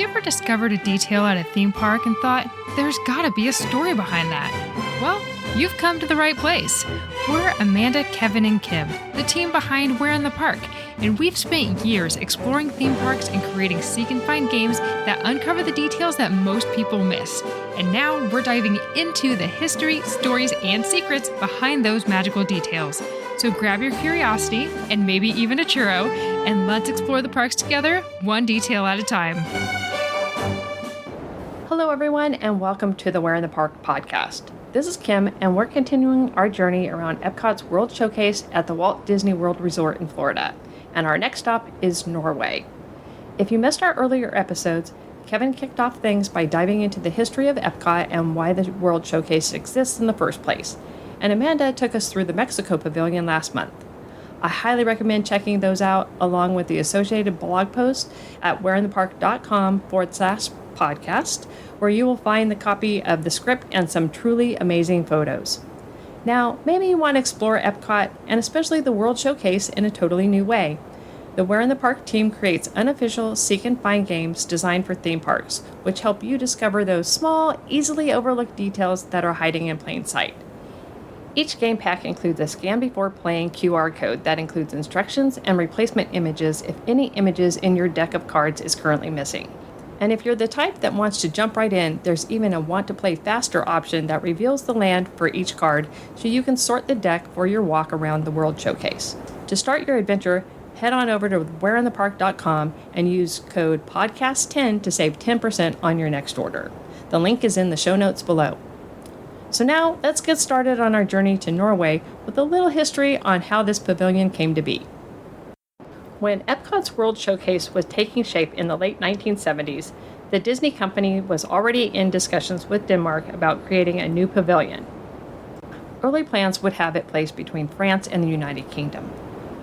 you ever discovered a detail at a theme park and thought, there's gotta be a story behind that? Well, you've come to the right place. We're Amanda, Kevin, and Kim, the team behind Where in the Park, and we've spent years exploring theme parks and creating seek and find games that uncover the details that most people miss. And now we're diving into the history, stories, and secrets behind those magical details. So grab your curiosity, and maybe even a churro, and let's explore the parks together, one detail at a time. Hello everyone, and welcome to the Where in the Park podcast. This is Kim, and we're continuing our journey around EPCOT's World Showcase at the Walt Disney World Resort in Florida. And our next stop is Norway. If you missed our earlier episodes, Kevin kicked off things by diving into the history of EPCOT and why the World Showcase exists in the first place. And Amanda took us through the Mexico Pavilion last month. I highly recommend checking those out, along with the associated blog post at whereinthepark.com/podcast, where you will find the copy of the script and some truly amazing photos. Now, maybe you want to explore EPCOT, and especially the World Showcase, in a totally new way. The Where in the Park team creates unofficial seek and find games designed for theme parks, which help you discover those small, easily overlooked details that are hiding in plain sight. Each game pack includes a scan before playing QR code that includes instructions and replacement images if any images in your deck of cards is currently missing. And if you're the type that wants to jump right in, there's even a want to play faster option that reveals the land for each card so you can sort the deck for your walk around the World Showcase. To start your adventure, head on over to whereinthepark.com and use code podcast10 to save 10% on your next order. The link is in the show notes below. So now, let's get started on our journey to Norway with a little history on how this pavilion came to be. When EPCOT's World Showcase was taking shape in the late 1970s, the Disney company was already in discussions with Denmark about creating a new pavilion. Early plans would have it placed between France and the United Kingdom.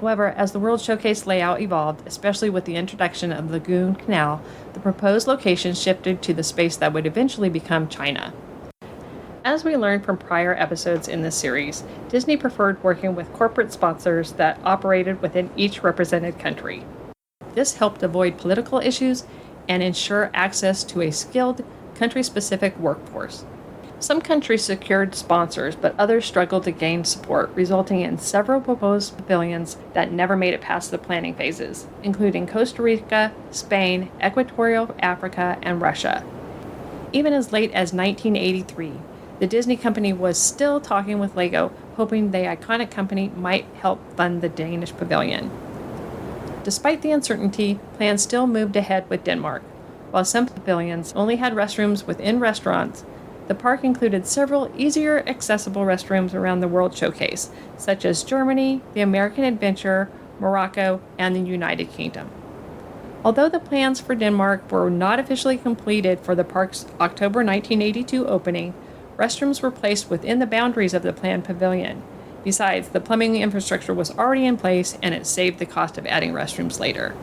However, as the World Showcase layout evolved, especially with the introduction of the Lagoon Canal, the proposed location shifted to the space that would eventually become China. As we learned from prior episodes in this series, Disney preferred working with corporate sponsors that operated within each represented country. This helped avoid political issues and ensure access to a skilled, country-specific workforce. Some countries secured sponsors, but others struggled to gain support, resulting in several proposed pavilions that never made it past the planning phases, including Costa Rica, Spain, Equatorial Africa, and Russia. Even as late as 1983, the Disney company was still talking with Lego, hoping the iconic company might help fund the Danish pavilion. Despite the uncertainty, plans still moved ahead with Denmark. While some pavilions only had restrooms within restaurants, the park included several easier accessible restrooms around the World Showcase, such as Germany, the American Adventure, Morocco, and the United Kingdom. Although the plans for Denmark were not officially completed for the park's October 1982 opening, restrooms were placed within the boundaries of the planned pavilion. Besides, the plumbing infrastructure was already in place, and it saved the cost of adding restrooms later.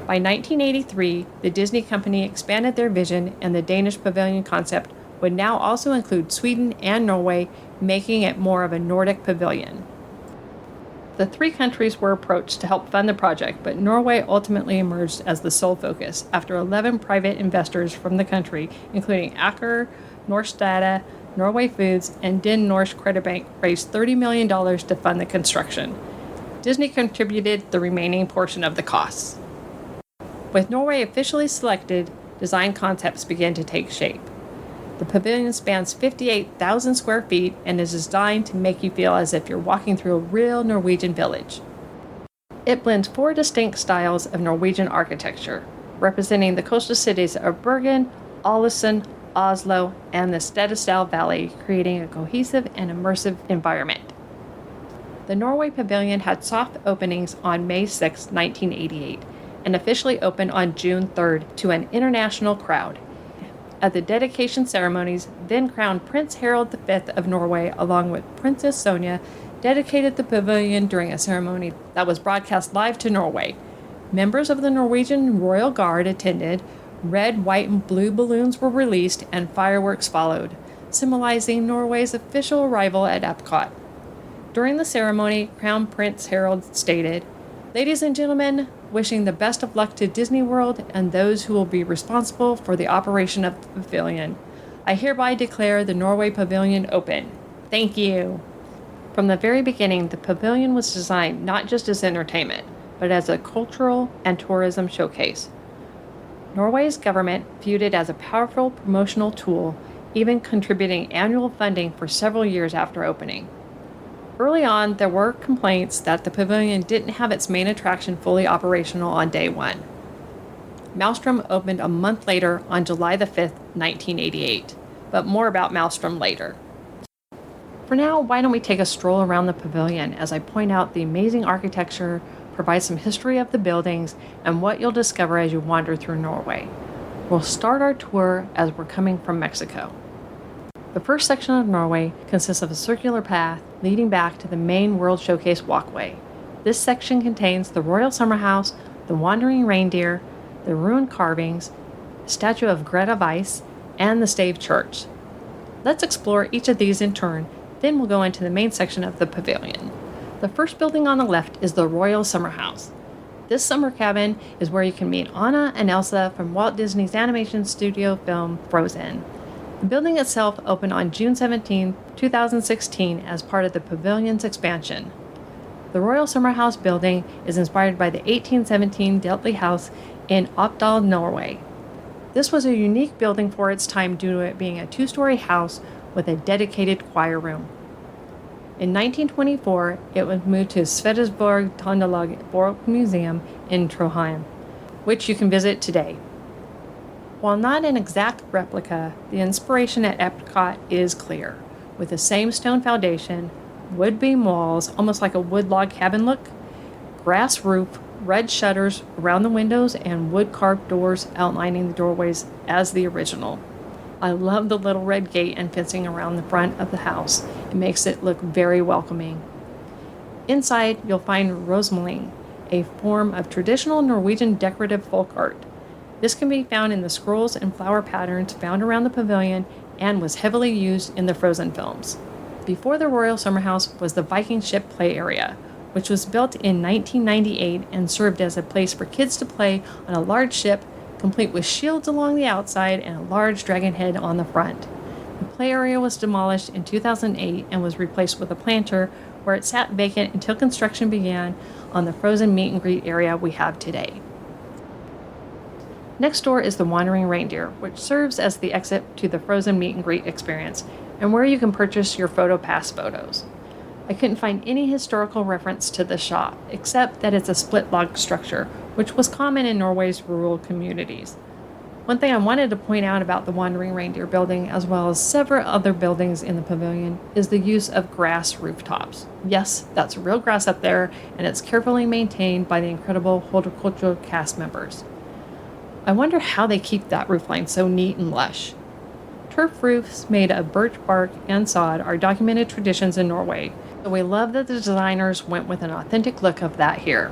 By 1983, the Disney company expanded their vision, and the Danish pavilion concept would now also include Sweden and Norway, making it more of a Nordic pavilion. The three countries were approached to help fund the project, but Norway ultimately emerged as the sole focus after 11 private investors from the country, including Aker, Norstad, Norway Foods, and Den Norsk Creditbank raised $30 million to fund the construction. Disney contributed the remaining portion of the costs. With Norway officially selected, design concepts began to take shape. The pavilion spans 58,000 square feet and is designed to make you feel as if you're walking through a real Norwegian village. It blends 4 distinct styles of Norwegian architecture, representing the coastal cities of Bergen, Ålesund, Oslo, and the Stedestad Valley, creating a cohesive and immersive environment. The Norway Pavilion had soft openings on May 6, 1988, and officially opened on June 3rd to an international crowd. At the dedication ceremonies, then crowned Prince Harald V of Norway, along with Princess Sonja, dedicated the pavilion during a ceremony that was broadcast live to Norway. Members of the Norwegian Royal Guard attended, red, white, and blue balloons were released, and fireworks followed, symbolizing Norway's official arrival at EPCOT. During the ceremony, Crown Prince Harald stated, "Ladies and gentlemen, wishing the best of luck to Disney World and those who will be responsible for the operation of the pavilion. I hereby declare the Norway Pavilion open. Thank you. From the very beginning, the pavilion was designed not just as entertainment, but as a cultural and tourism showcase. Norway's government viewed it as a powerful promotional tool, even contributing annual funding for several years after opening. Early on, there were complaints that the pavilion didn't have its main attraction fully operational on day one. Maelstrom opened a month later on July the 5th, 1988, but more about Maelstrom later. For now, why don't we take a stroll around the pavilion as I point out the amazing architecture, provide some history of the buildings, and what you'll discover as you wander through Norway. We'll start our tour as we're coming from Mexico. The first section of Norway consists of a circular path leading back to the main World Showcase walkway. This section contains the Royal Summer House, the Wandering Reindeer, the rune carvings, a statue of Grete Waitz, and the Stave Church. Let's explore each of these in turn, then we'll go into the main section of the pavilion. The first building on the left is the Royal Summer House. This summer cabin is where you can meet Anna and Elsa from Walt Disney's animation studio film Frozen. The building itself opened on June 17, 2016 as part of the pavilion's expansion. The Royal Summer House building is inspired by the 1817 Deltley House in Oppdal, Norway. This was a unique building for its time due to it being a two-story house with a dedicated choir room. In 1924, it was moved to Svedesborg Tondelag Museum in Trondheim, which you can visit today. While not an exact replica, the inspiration at EPCOT is clear, with the same stone foundation, wood beam walls, almost like a wood log cabin look, grass roof, red shutters around the windows, and wood carved doors outlining the doorways as the original. I love the little red gate and fencing around the front of the house. It makes it look very welcoming. Inside, you'll find rosemaling, a form of traditional Norwegian decorative folk art. This can be found in the scrolls and flower patterns found around the pavilion and was heavily used in the Frozen films. Before the Royal Summer House was the Viking ship play area, which was built in 1998 and served as a place for kids to play on a large ship, complete with shields along the outside and a large dragon head on the front. The play area was demolished in 2008 and was replaced with a planter where it sat vacant until construction began on the Frozen meet and greet area we have today. Next door is the Wandering Reindeer, which serves as the exit to the Frozen meet and greet experience, and where you can purchase your PhotoPass photos. I couldn't find any historical reference to the shop, except that it's a split log structure, which was common in Norway's rural communities. One thing I wanted to point out about the Wandering Reindeer building, as well as several other buildings in the pavilion, is the use of grass rooftops. Yes, that's real grass up there, and it's carefully maintained by the incredible horticultural cast members. I wonder how they keep that roofline so neat and lush. Turf roofs made of birch bark and sod are documented traditions in Norway, so we love that the designers went with an authentic look of that here.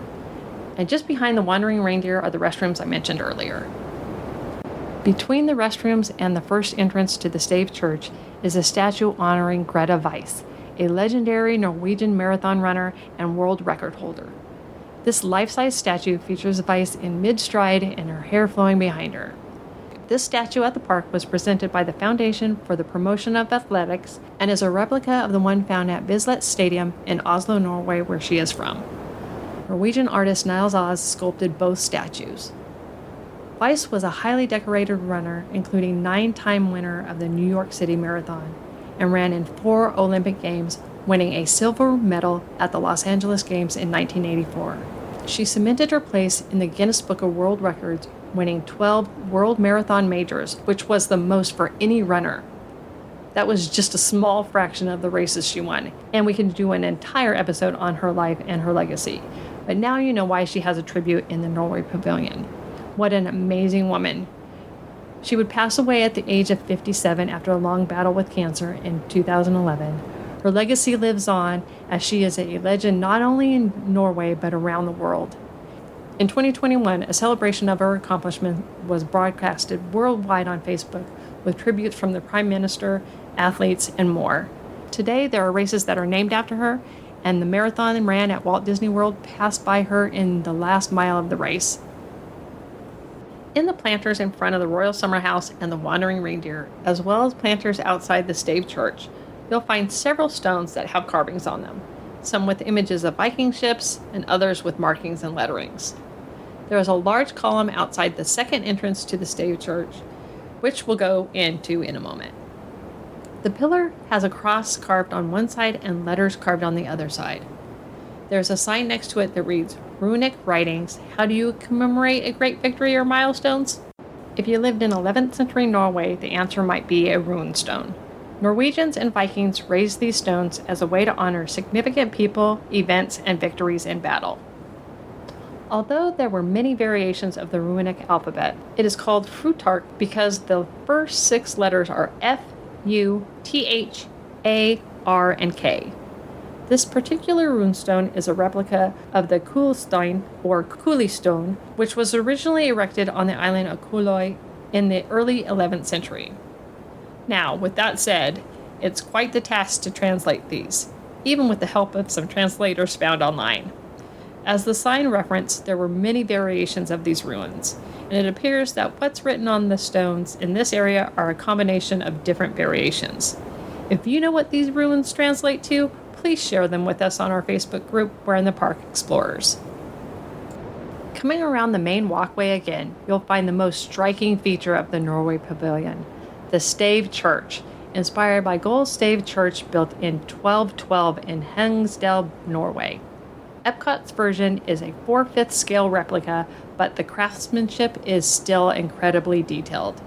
And just behind the Wandering Reindeer are the restrooms I mentioned earlier. Between the restrooms and the first entrance to the Stave Church is a statue honoring Grete Waitz, a legendary Norwegian marathon runner and world record holder. This life-size statue features Waitz in mid-stride and her hair flowing behind her. This statue at the park was presented by the Foundation for the Promotion of Athletics and is a replica of the one found at Bislett Stadium in Oslo, Norway, where she is from. Norwegian artist Niels Oz sculpted both statues. Waitz was a highly decorated runner, including 9-time winner of the New York City Marathon, and ran in 4 Olympic Games, winning a silver medal at the Los Angeles Games in 1984. She cemented her place in the Guinness Book of World Records, winning 12 World Marathon Majors, which was the most for any runner. That was just a small fraction of the races she won, and we can do an entire episode on her life and her legacy. But now you know why she has a tribute in the Norway Pavilion. What an amazing woman. She would pass away at the age of 57 after a long battle with cancer in 2011. Her legacy lives on as she is a legend not only in Norway but around the world. In 2021, a celebration of her accomplishment was broadcasted worldwide on Facebook with tributes from the Prime Minister, athletes, and more. Today, there are races that are named after her, and the marathon ran at Walt Disney World passed by her in the last mile of the race. In the planters in front of the Royal Summer House and the Wandering Reindeer, as well as planters outside the Stave Church, you'll find several stones that have carvings on them, some with images of Viking ships and others with markings and letterings. There is a large column outside the second entrance to the Stave Church, which we'll go into in a moment. The pillar has a cross carved on one side and letters carved on the other side. There's a sign next to it that reads, Runic Writings, how do you commemorate a great victory or milestones? If you lived in 11th century Norway, the answer might be a rune stone. Norwegians and Vikings raised these stones as a way to honor significant people, events, and victories in battle. Although there were many variations of the runic alphabet, it is called Frutark because the first 6 letters are F, U, T, H, A, R, and K. This particular runestone is a replica of the Kulstein, or Kulistone, which was originally erected on the island of Kuløy in the early 11th century. Now, with that said, it's quite the task to translate these, even with the help of some translators found online. As the sign referenced, there were many variations of these runes, and it appears that what's written on the stones in this area are a combination of different variations. If you know what these runes translate to, please share them with us on our Facebook group, We're in the Park Explorers. Coming around the main walkway again, you'll find the most striking feature of the Norway Pavilion, the Stave Church, inspired by Gold Stave Church built in 1212 in Hengstedal, Norway. EPCOT's version is a 4/5 scale replica, but the craftsmanship is still incredibly detailed.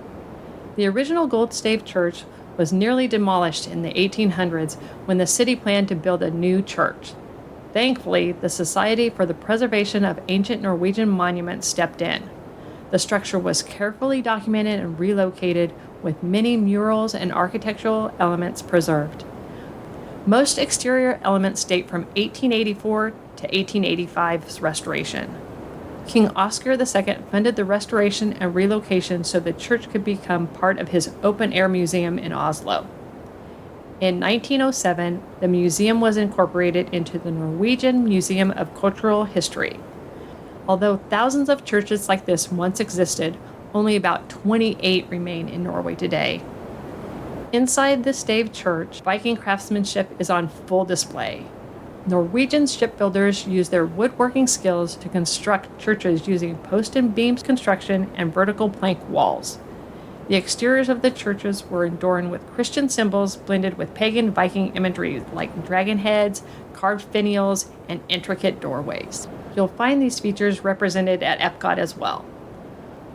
The original Gold Stave Church was nearly demolished in the 1800s when the city planned to build a new church. Thankfully, the Society for the Preservation of Ancient Norwegian Monuments stepped in. The structure was carefully documented and relocated, with many murals and architectural elements preserved. Most exterior elements date from 1884 to 1885's restoration. King Oscar II funded the restoration and relocation so the church could become part of his open-air museum in Oslo. In 1907, the museum was incorporated into the Norwegian Museum of Cultural History. Although thousands of churches like this once existed, only about 28 remain in Norway today. Inside the Stave Church, Viking craftsmanship is on full display. Norwegian shipbuilders used their woodworking skills to construct churches using post and beams construction and vertical plank walls. The exteriors of the churches were adorned with Christian symbols blended with pagan Viking imagery like dragon heads, carved finials, and intricate doorways. You'll find these features represented at EPCOT as well.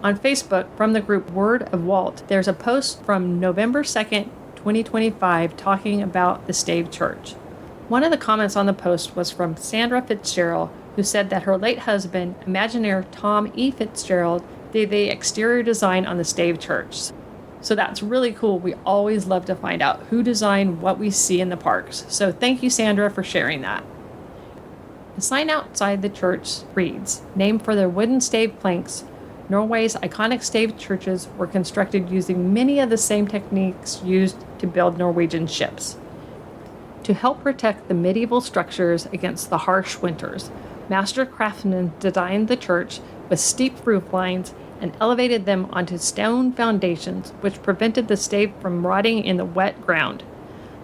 On Facebook, from the group Word of Walt, there's a post from November 2nd, 2025 talking about the Stave Church. One of the comments on the post was from Sandra Fitzgerald, who said that her late husband, Imagineer Tom E. Fitzgerald, did the exterior design on the Stave Church. So that's really cool. We always love to find out who designed what we see in the parks. So thank you, Sandra, for sharing that. The sign outside the church reads, named for their wooden stave planks, Norway's iconic stave churches were constructed using many of the same techniques used to build Norwegian ships. To help protect the medieval structures against the harsh winters, master craftsmen designed the church with steep roof lines and elevated them onto stone foundations, which prevented the stave from rotting in the wet ground.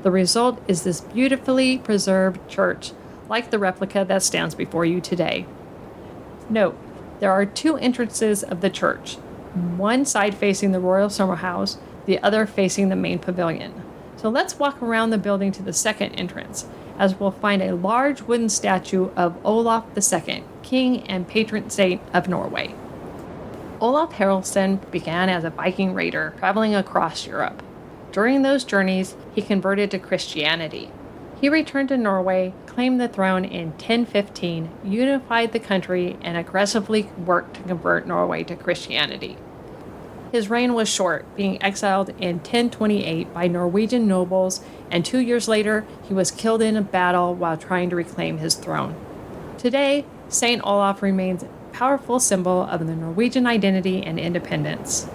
The result is this beautifully preserved church, like the replica that stands before you today. Note, there are 2 entrances of the church, one side facing the Royal Summer House, the other facing the main pavilion. So let's walk around the building to the second entrance, as we'll find a large wooden statue of Olaf II, king and patron saint of Norway. Olaf Haraldsson began as a Viking raider traveling across Europe. During those journeys, he converted to Christianity. He returned to Norway, claimed the throne in 1015, unified the country, and aggressively worked to convert Norway to Christianity. His reign was short, being exiled in 1028 by Norwegian nobles, and 2 years later, he was killed in a battle while trying to reclaim his throne. Today, Saint Olaf remains a powerful symbol of the Norwegian identity and independence.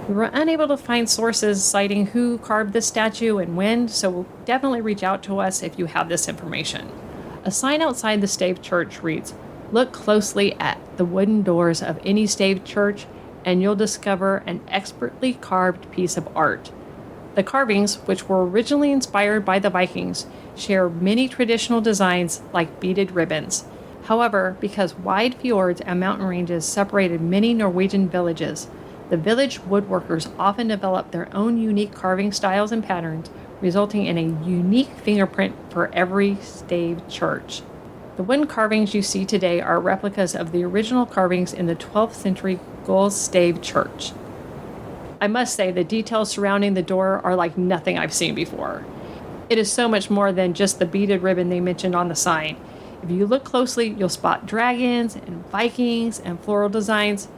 We were unable to find sources citing who carved this statue and when, so definitely reach out to us if you have this information. A sign outside the Stave Church reads, "Look closely at the wooden doors of any Stave Church and you'll discover an expertly carved piece of art." The carvings, which were originally inspired by the Vikings, share many traditional designs like beaded ribbons. However, because wide fjords and mountain ranges separated many Norwegian villages, the village woodworkers often developed their own unique carving styles and patterns, resulting in a unique fingerprint for every Stave Church. The wooden carvings you see today are replicas of the original carvings in the 12th century Stave Church. I must say the details surrounding the door are like nothing I've seen before. It is so much more than just the beaded ribbon they mentioned on the sign. If you look closely, you'll spot dragons and Vikings and floral designs.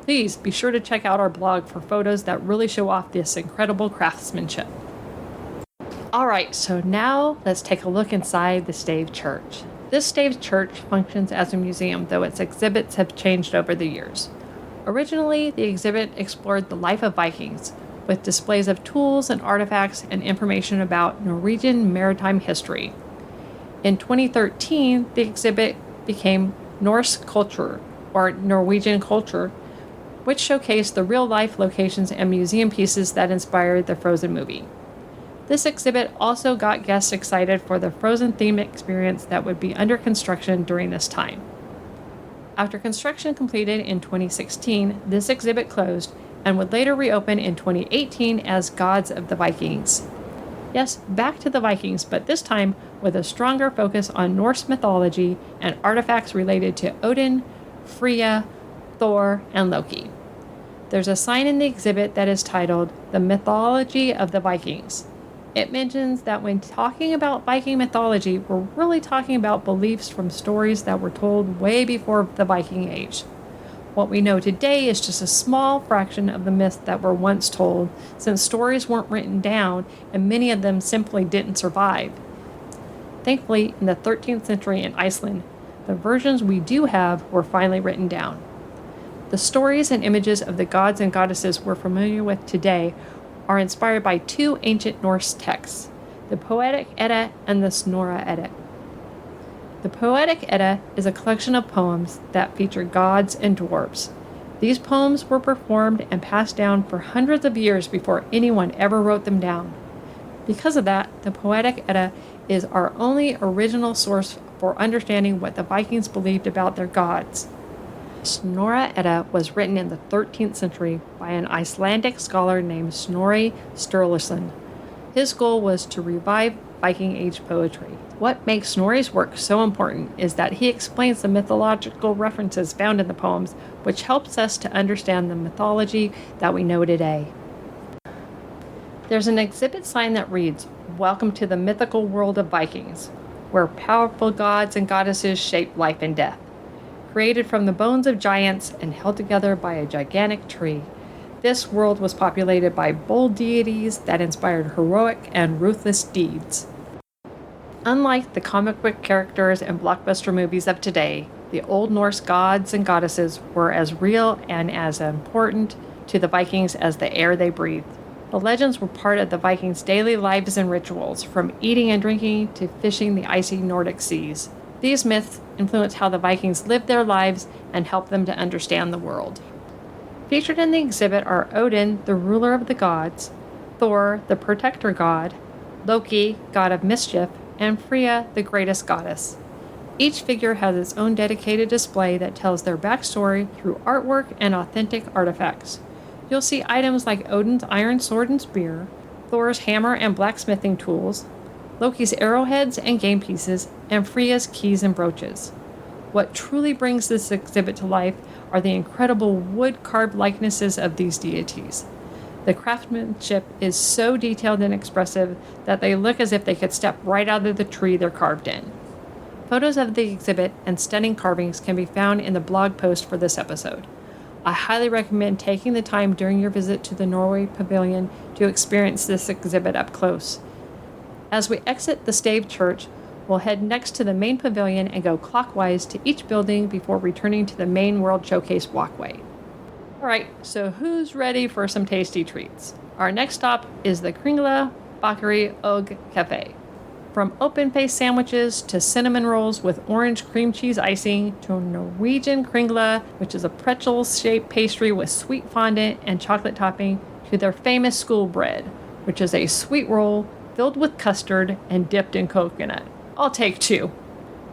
Please be sure to check out our blog for photos that really show off this incredible craftsmanship. Alright, so now let's take a look inside the Stave Church. This Stave Church functions as a museum, though its exhibits have changed over the years. Originally, the exhibit explored the life of Vikings, with displays of tools and artifacts and information about Norwegian maritime history. In 2013, the exhibit became Norse Culture, or Norwegian Culture, which showcased the real-life locations and museum pieces that inspired the Frozen movie. This exhibit also got guests excited for the Frozen theme experience that would be under construction during this time. After construction completed in 2016, this exhibit closed and would later reopen in 2018 as Gods of the Vikings. Yes, back to the Vikings, but this time with a stronger focus on Norse mythology and artifacts related to Odin, Freya, Thor, and Loki. There's a sign in the exhibit that is titled "The Mythology of the Vikings." It mentions that when talking about Viking mythology, we're really talking about beliefs from stories that were told way before the Viking Age. What we know today is just a small fraction of the myths that were once told, since stories weren't written down and many of them simply didn't survive. Thankfully, in the 13th century in Iceland, the versions we do have were finally written down. The stories and images of the gods and goddesses we're familiar with today are inspired by two ancient Norse texts, the Poetic Edda and the Snorra Edda. The Poetic Edda is a collection of poems that feature gods and dwarves. These poems were performed and passed down for hundreds of years before anyone ever wrote them down. Because of that, the Poetic Edda is our only original source for understanding what the Vikings believed about their gods. Snorra Edda was written in the 13th century by an Icelandic scholar named Snorri Sturluson. His goal was to revive Viking Age poetry. What makes Snorri's work so important is that he explains the mythological references found in the poems, which helps us to understand the mythology that we know today. There's an exhibit sign that reads, "Welcome to the mythical world of Vikings, where powerful gods and goddesses shape life and death. Created from the bones of giants and held together by a gigantic tree, this world was populated by bold deities that inspired heroic and ruthless deeds." Unlike the comic book characters and blockbuster movies of today, the Old Norse gods and goddesses were as real and as important to the Vikings as the air they breathed. The legends were part of the Vikings' daily lives and rituals, from eating and drinking to fishing the icy Nordic seas. These myths influence how the Vikings lived their lives and help them to understand the world. Featured in the exhibit are Odin, the ruler of the gods, Thor, the protector god, Loki, god of mischief, and Freya, the greatest goddess. Each figure has its own dedicated display that tells their backstory through artwork and authentic artifacts. You'll see items like Odin's iron sword and spear, Thor's hammer and blacksmithing tools, Loki's arrowheads and game pieces, and Freya's keys and brooches. What truly brings this exhibit to life are the incredible wood-carved likenesses of these deities. The craftsmanship is so detailed and expressive that they look as if they could step right out of the tree they're carved in. Photos of the exhibit and stunning carvings can be found in the blog post for this episode. I highly recommend taking the time during your visit to the Norway Pavilion to experience this exhibit up close. As we exit the Stave Church, we'll head next to the main pavilion and go clockwise to each building before returning to the main World Showcase walkway. Alright, so who's ready for some tasty treats? Our next stop is the Kringla Bakeri Og Kafe. From open-faced sandwiches to cinnamon rolls with orange cream cheese icing to Norwegian Kringla, which is a pretzel-shaped pastry with sweet fondant and chocolate topping, to their famous school bread, which is a sweet roll filled with custard and dipped in coconut. I'll take two.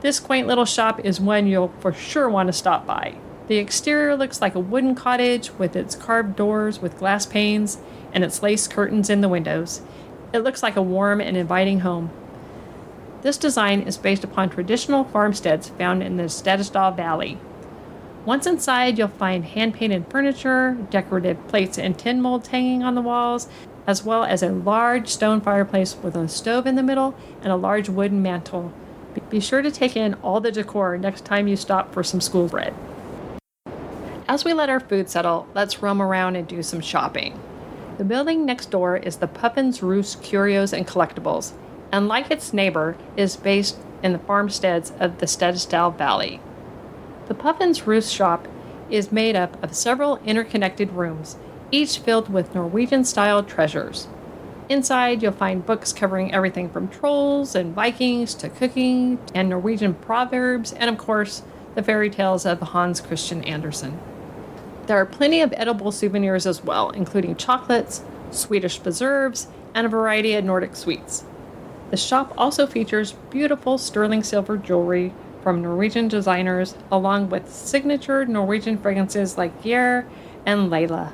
This quaint little shop is one you'll for sure want to stop by. The exterior looks like a wooden cottage with its carved doors with glass panes and its lace curtains in the windows. It looks like a warm and inviting home. This design is based upon traditional farmsteads found in the Stadesdal Valley. Once inside, you'll find hand-painted furniture, decorative plates and tin molds hanging on the walls, as well as a large stone fireplace with a stove in the middle and a large wooden mantel. Be sure to take in all the decor next time you stop for some school bread. As we let our food settle, let's roam around and do some shopping. The building next door is the Puffin's Roost Curios and Collectibles, and like its neighbor, is based in the farmsteads of the Stadesdal Valley. The Puffin's Roost shop is made up of several interconnected rooms, each filled with Norwegian-style treasures. Inside, you'll find books covering everything from trolls and Vikings to cooking and Norwegian proverbs, and of course, the fairy tales of Hans Christian Andersen. There are plenty of edible souvenirs as well, including chocolates, Swedish preserves, and a variety of Nordic sweets. The shop also features beautiful sterling silver jewelry from Norwegian designers, along with signature Norwegian fragrances like Geir and Leila.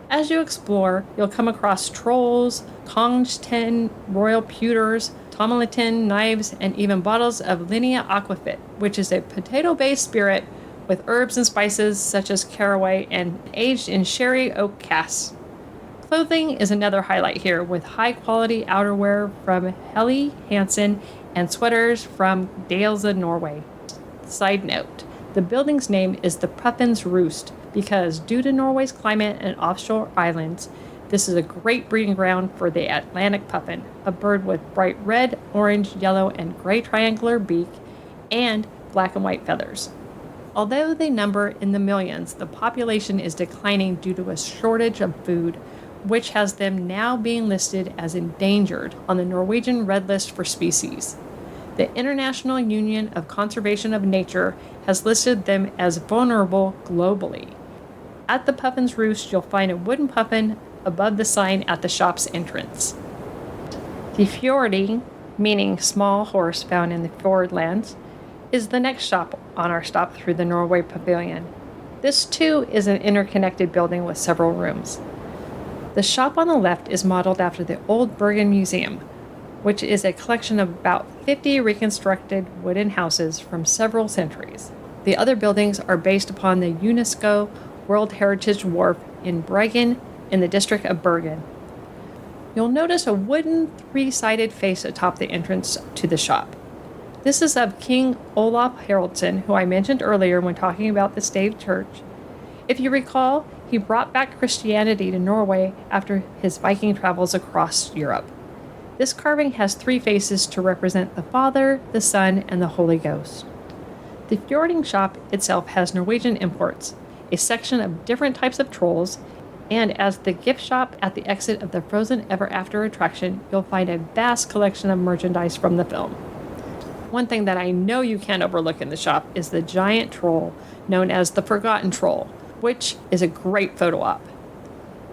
As you explore, you'll come across trolls, Kongsten, royal pewters, Tommeliten knives, and even bottles of Linea Aquafit, which is a potato-based spirit with herbs and spices such as caraway and aged in sherry oak casks. Clothing is another highlight here, with high-quality outerwear from Helly Hansen and sweaters from Dalesa, Norway. Side note, the building's name is the Puffin's Roost because due to Norway's climate and offshore islands, this is a great breeding ground for the Atlantic puffin, a bird with bright red, orange, yellow, and gray triangular beak and black and white feathers. Although they number in the millions, the population is declining due to a shortage of food, which has them now being listed as endangered on the Norwegian Red List for species. The International Union of Conservation of Nature has listed them as vulnerable globally. At the Puffin's Roost, you'll find a wooden puffin above the sign at the shop's entrance. The Fjording, meaning small horse found in the Fjordlands, is the next shop on our stop through the Norway Pavilion. This too is an interconnected building with several rooms. The shop on the left is modeled after the Old Bergen Museum, which is a collection of about 50 reconstructed wooden houses from several centuries. The other buildings are based upon the UNESCO World Heritage Wharf in Bergen in the district of Bergen. You'll notice a wooden three-sided face atop the entrance to the shop. This is of King Olaf Haraldsson, who I mentioned earlier when talking about the Stave Church. If you recall, he brought back Christianity to Norway after his Viking travels across Europe. This carving has three faces to represent the Father, the Son, and the Holy Ghost. The Fjording shop itself has Norwegian imports, a section of different types of trolls, and as the gift shop at the exit of the Frozen Ever After attraction, you'll find a vast collection of merchandise from the film. One thing that I know you can't overlook in the shop is the giant troll known as the Forgotten Troll, which is a great photo op.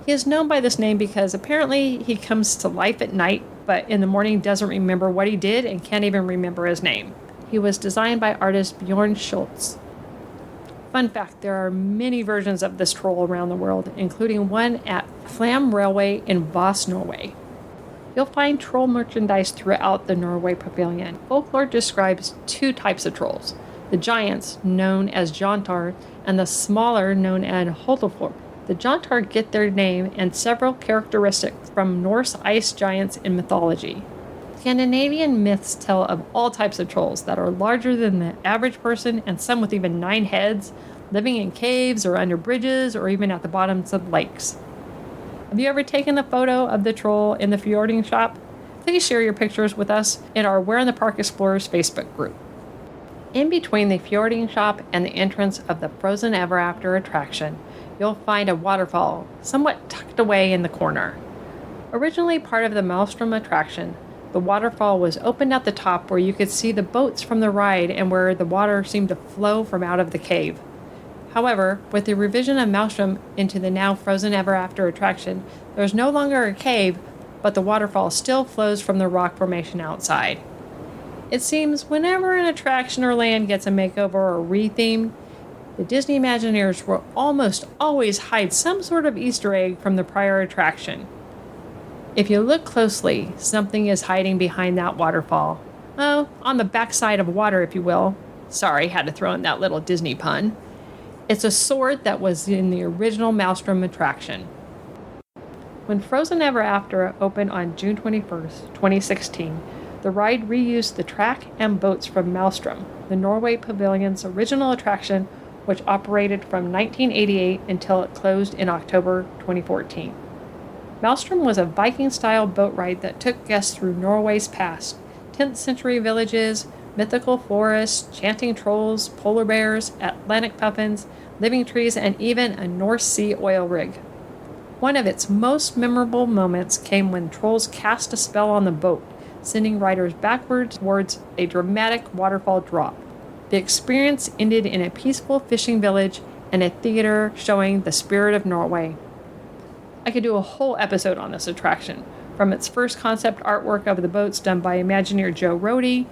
He is known by this name because apparently he comes to life at night, but in the morning doesn't remember what he did and can't even remember his name. He was designed by artist Bjorn Schultz. Fun fact, there are many versions of this troll around the world, including one at Flam Railway in Voss, Norway. You'll find troll merchandise throughout the Norway Pavilion. Folklore describes two types of trolls, the giants, known as Jontar, and the smaller, known as Holdeflor. The Jontar get their name and several characteristics from Norse ice giants in mythology. Scandinavian myths tell of all types of trolls that are larger than the average person and some with even 9 heads, living in caves or under bridges or even at the bottoms of lakes. Have you ever taken a photo of the troll in the Fjording shop? Please share your pictures with us in our Where in the Park Explorers Facebook group. In between the Fjording shop and the entrance of the Frozen Ever After attraction, you'll find a waterfall somewhat tucked away in the corner. Originally part of the Maelstrom attraction, The waterfall was opened at the top where you could see the boats from the ride and where the water seemed to flow from out of the cave. However, with the revision of Maelstrom into the now Frozen Ever After attraction, there is no longer a cave, but the waterfall still flows from the rock formation outside. It seems whenever an attraction or land gets a makeover or rethemed, the Disney Imagineers will almost always hide some sort of Easter egg from the prior attraction. If you look closely, something is hiding behind that waterfall. Oh, on the backside of water, if you will. Sorry, had to throw in that little Disney pun. It's a sword that was in the original Maelstrom attraction. When Frozen Ever After opened on June 21st, 2016, the ride reused the track and boats from Maelstrom, the Norway Pavilion's original attraction, which operated from 1988 until it closed in October 2014. Maelstrom was a Viking-style boat ride that took guests through Norway's past, 10th century villages, mythical forests, chanting trolls, polar bears, Atlantic puffins, living trees, and even a North Sea oil rig. One of its most memorable moments came when trolls cast a spell on the boat, sending riders backwards towards a dramatic waterfall drop. The experience ended in a peaceful fishing village and a theater showing the spirit of Norway. I could do a whole episode on this attraction, from its first concept artwork of the boats done by Imagineer Joe Rohde,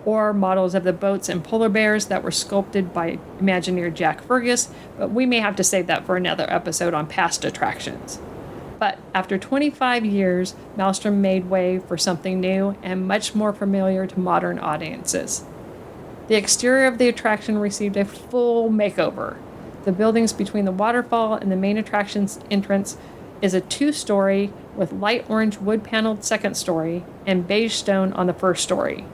or models of the boats and polar bears that were sculpted by Imagineer Jack Ferges, but we may have to save that for another episode on past attractions. But after 25 years, Maelstrom made way for something new and much more familiar to modern audiences. The exterior of the attraction received a full makeover. The buildings between the waterfall and the main attraction's entrance is a 2-story with light orange wood-paneled second story and beige stone on the first story.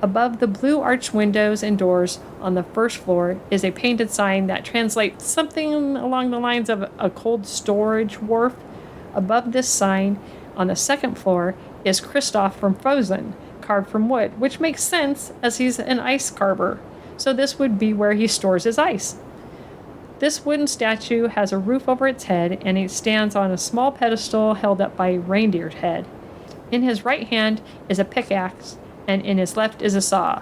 Above the blue arched windows and doors on the first floor is a painted sign that translates something along the lines of a cold storage wharf. Above this sign, on the second floor, is Kristoff from Frozen, carved from wood, which makes sense as he's an ice carver, so this would be where he stores his ice. This wooden statue has a roof over its head, and it stands on a small pedestal held up by a reindeer's head. In his right hand is a pickaxe, and in his left is a saw.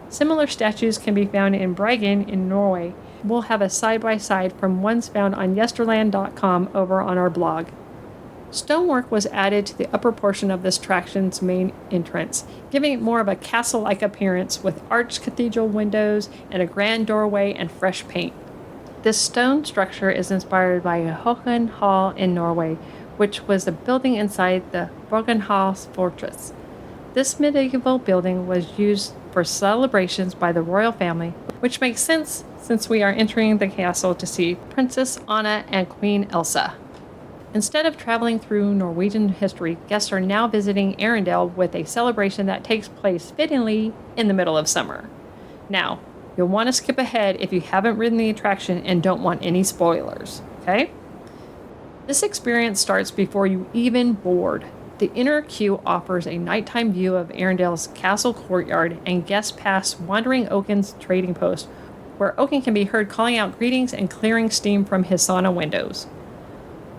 Similar statues can be found in Bergen in Norway. We'll have a side-by-side from ones found on yesterland.com over on our blog. Stonework was added to the upper portion of this attraction's main entrance, giving it more of a castle-like appearance with arched cathedral windows and a grand doorway and fresh paint. This stone structure is inspired by Rohde Hall in Norway, which was a building inside the Bergenhus fortress. This medieval building was used for celebrations by the royal family, which makes sense since we are entering the castle to see Princess Anna and Queen Elsa. Instead of traveling through Norwegian history, guests are now visiting Arendelle with a celebration that takes place fittingly in the middle of summer. Now, you'll want to skip ahead if you haven't ridden the attraction and don't want any spoilers, okay? This experience starts before you even board. The inner queue offers a nighttime view of Arendelle's castle courtyard, and guests pass Wandering Oaken's trading post, where Oaken can be heard calling out greetings and clearing steam from his sauna windows.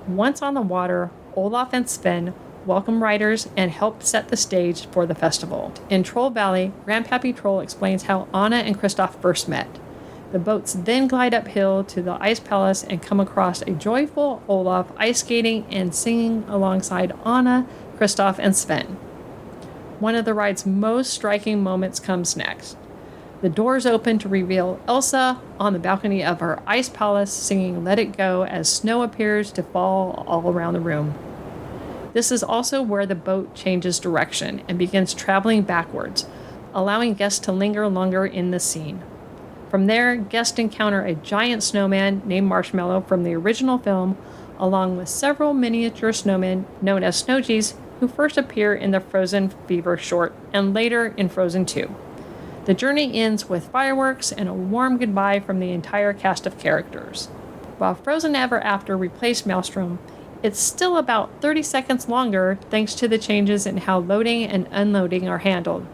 Once on the water, Olaf and Sven welcome riders and help set the stage for the festival. In Troll Valley, Grandpappy Troll explains how Anna and Kristoff first met. The boats then glide uphill to the Ice Palace and come across a joyful Olaf ice skating and singing alongside Anna, Kristoff, and Sven. One of the ride's most striking moments comes next. The doors open to reveal Elsa on the balcony of her ice palace singing Let It Go as snow appears to fall all around the room. This is also where the boat changes direction and begins traveling backwards, allowing guests to linger longer in the scene. From there, guests encounter a giant snowman named Marshmallow from the original film, along with several miniature snowmen known as Snowgies, who first appear in the Frozen Fever short and later in Frozen 2. The journey ends with fireworks and a warm goodbye from the entire cast of characters. While Frozen Ever After replaced Maelstrom, it's still about 30 seconds longer thanks to the changes in how loading and unloading are handled.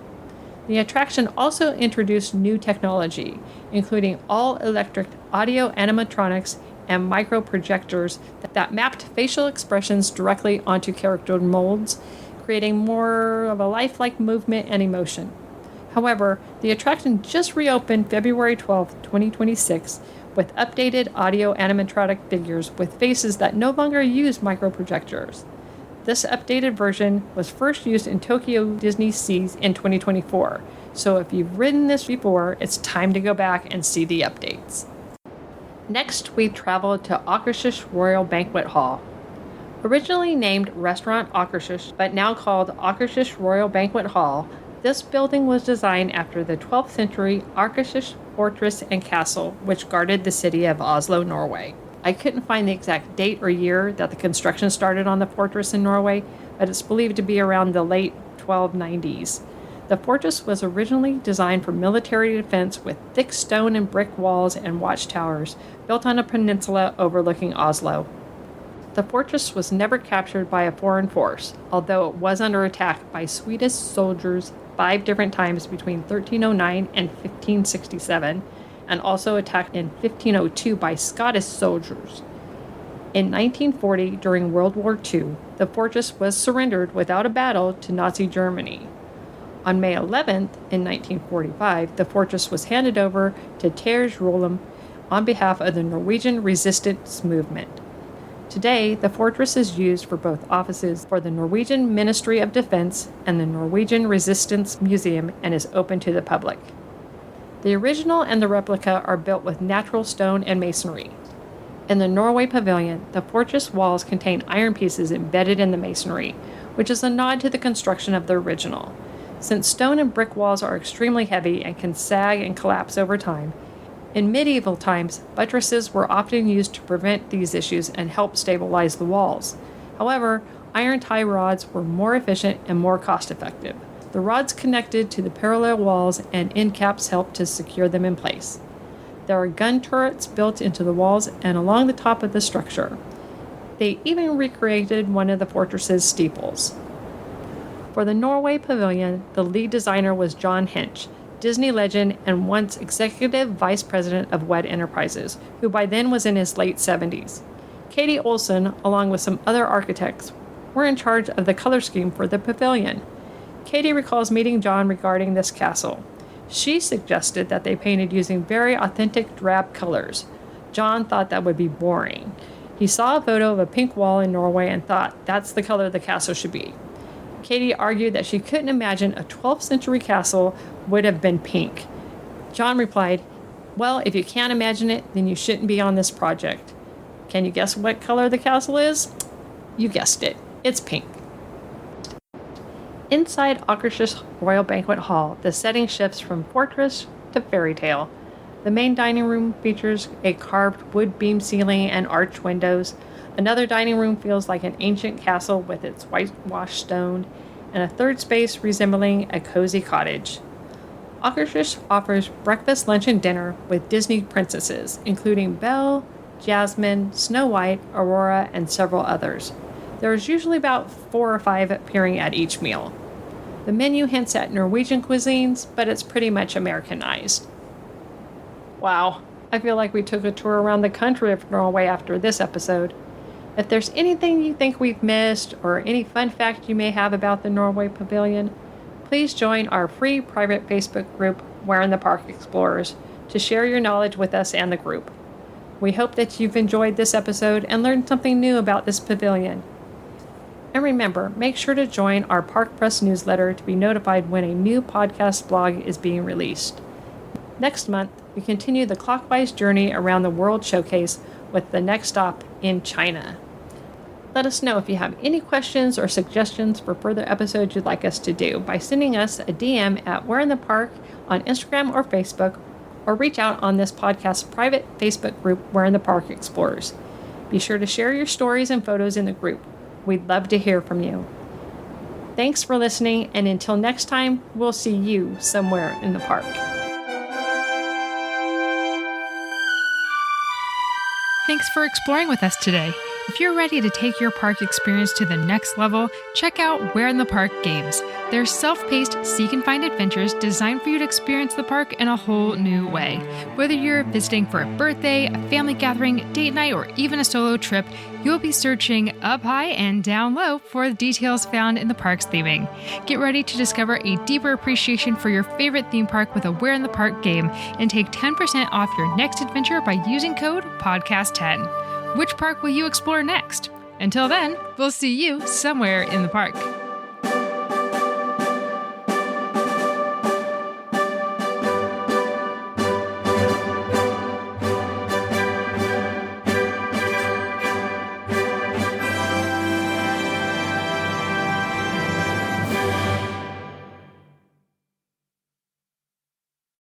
The attraction also introduced new technology, including all-electric audio animatronics and micro projectors that mapped facial expressions directly onto character molds, creating more of a lifelike movement and emotion. However, the attraction just reopened February 12, 2026, with updated audio animatronic figures with faces that no longer use microprojectors. This updated version was first used in Tokyo Disney Seas in 2024, so if you've ridden this before, it's time to go back and see the updates. Next, we traveled to Akershus Royal Banquet Hall. Originally named Restaurant Akershus, but now called Akershus Royal Banquet Hall, this building was designed after the 12th century Akershus fortress and castle, which guarded the city of Oslo, Norway. I couldn't find the exact date or year that the construction started on the fortress in Norway, but it's believed to be around the late 1290s. The fortress was originally designed for military defense with thick stone and brick walls and watchtowers built on a peninsula overlooking Oslo. The fortress was never captured by a foreign force, although it was under attack by Swedish soldiers 5 different times between 1309 and 1567, and also attacked in 1502 by Scottish soldiers. In 1940, during World War II, the fortress was surrendered without a battle to Nazi Germany. On May 11th, in 1945, the fortress was handed over to Fitzgerald on behalf of the Norwegian resistance movement. Today, the fortress is used for both offices for the Norwegian Ministry of Defense and the Norwegian Resistance Museum and is open to the public. The original and the replica are built with natural stone and masonry. In the Norway Pavilion, the fortress walls contain iron pieces embedded in the masonry, which is a nod to the construction of the original. Since stone and brick walls are extremely heavy and can sag and collapse over time, in medieval times, buttresses were often used to prevent these issues and help stabilize the walls. However, iron tie rods were more efficient and more cost-effective. The rods connected to the parallel walls and end caps helped to secure them in place. There are gun turrets built into the walls and along the top of the structure. They even recreated one of the fortress's steeples. For the Norway Pavilion, the lead designer was John Hench, Disney legend and once executive vice president of WED Enterprises, who by then was in his late 70s. Katie Olsen, along with some other architects, were in charge of the color scheme for the pavilion. Katie recalls meeting John regarding this castle. She suggested that they painted using very authentic drab colors. John thought that would be boring. He saw a photo of a pink wall in Norway and thought that's the color the castle should be. Katie argued that she couldn't imagine a 12th century castle would have been pink. John replied, "Well, if you can't imagine it, then you shouldn't be on this project. Can you guess what color the castle is? You guessed it. It's pink." Inside Akershus Royal Banquet Hall, the setting shifts from fortress to fairy tale. The main dining room features a carved wood beam ceiling and arched windows. Another dining room feels like an ancient castle with its whitewashed stone, and a third space resembling a cozy cottage. Akershus offers breakfast, lunch, and dinner with Disney princesses, including Belle, Jasmine, Snow White, Aurora, and several others. There's usually about 4 or 5 appearing at each meal. The menu hints at Norwegian cuisines, but it's pretty much Americanized. Wow, I feel like we took a tour around the country of Norway after this episode. If there's anything you think we've missed or any fun fact you may have about the Norway Pavilion, please join our free private Facebook group, Where in the Park Explorers, to share your knowledge with us and the group. We hope that you've enjoyed this episode and learned something new about this pavilion. And remember, make sure to join our Park Press newsletter to be notified when a new podcast blog is being released. Next month, we continue the clockwise journey around the World Showcase with the next stop in China. Let us know if you have any questions or suggestions for further episodes you'd like us to do by sending us a DM at Where in the Park on Instagram or Facebook, or reach out on this podcast's private Facebook group, Where in the Park Explorers. Be sure to share your stories and photos in the group. We'd love to hear from you. Thanks for listening, and until next time, we'll see you somewhere in the park. Thanks for exploring with us today. If you're ready to take your park experience to the next level, check out Where in the Park games. They're self-paced, seek-and-find adventures designed for you to experience the park in a whole new way. Whether you're visiting for a birthday, a family gathering, date night, or even a solo trip, you'll be searching up high and down low for the details found in the park's theming. Get ready to discover a deeper appreciation for your favorite theme park with a Where in the Park game and take 10% off your next adventure by using code PODCAST10. Which park will you explore next? Until then, we'll see you somewhere in the park.